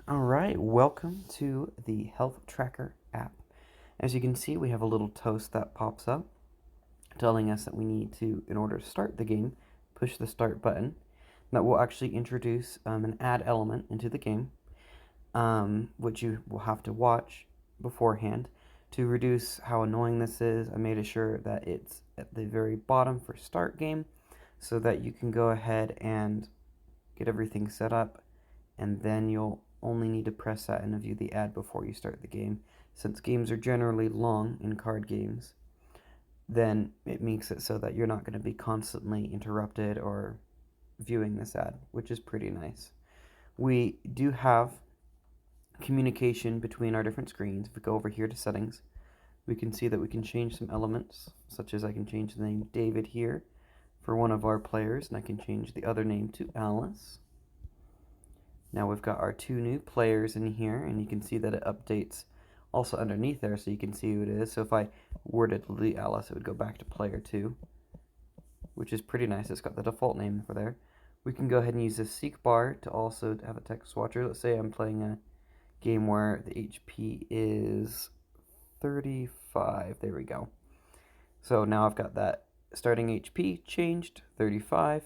Alright, welcome to the Health Tracker app. As you can see, we have a little toast that pops up telling us that we need to, in order to start the game, push the start button. That will actually introduce an add element into the game, which you will have to watch beforehand. To reduce how annoying this is, I made sure that it's at the very bottom for start game so that you can go ahead and get everything set up, and then you'll only need to press that and view the ad before you start the game. Since games are generally long in card games, then it makes it so that you're not going to be constantly interrupted or viewing this ad, which is pretty nice. We do have communication between our different screens. If we go over here to settings, we can see that we can change some elements, such as I can change the name David here for one of our players, and I can change the other name to Alice. Now we've got our two new players in here, and you can see that it updates also underneath there so you can see who it is. So if I were to delete Alice, it would go back to player 2, which is pretty nice. It's got the default name for there. We can go ahead and use the seek bar to also have a text watcher. Let's say I'm playing a game where the HP is 35. There we go. So now I've got that starting HP changed, 35.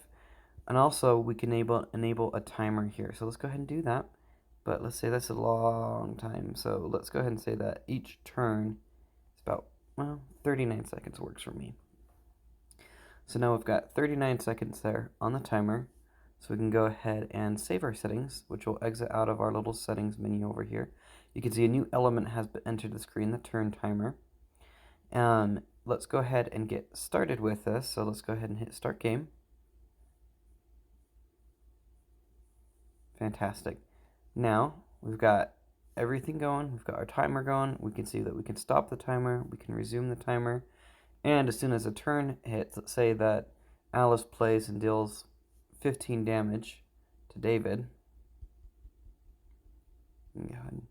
And also we can enable a timer here. So let's go ahead and do that. But let's say that's a long time. So let's go ahead and say that each turn is about, well, 39 seconds works for me. So now we've got 39 seconds there on the timer. So we can go ahead and save our settings, which will exit out of our little settings menu over here. You can see a new element has entered the screen, the turn timer. Let's go ahead and get started with this. So let's go ahead and hit start game. Fantastic. Now we've got everything going. We've got our timer going. We can see that we can stop the timer. We can resume the timer. And as soon as a turn hits, let's say that Alice plays and deals 15 damage to David. Go ahead and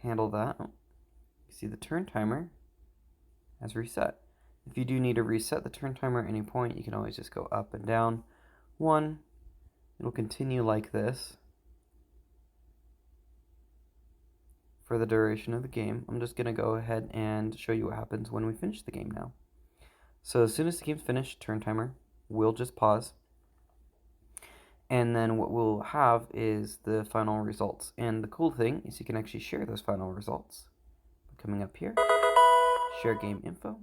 handle that. You see the turn timer has reset. If you do need to reset the turn timer at any point, you can always just go up and down. 1. It'll continue like this for the duration of the game. I'm just going to go ahead and show you what happens when we finish the game now. So as soon as the game's finished, turn timer will just pause. And then what we'll have is the final results. And the cool thing is you can actually share those final results. Coming up here, share game info.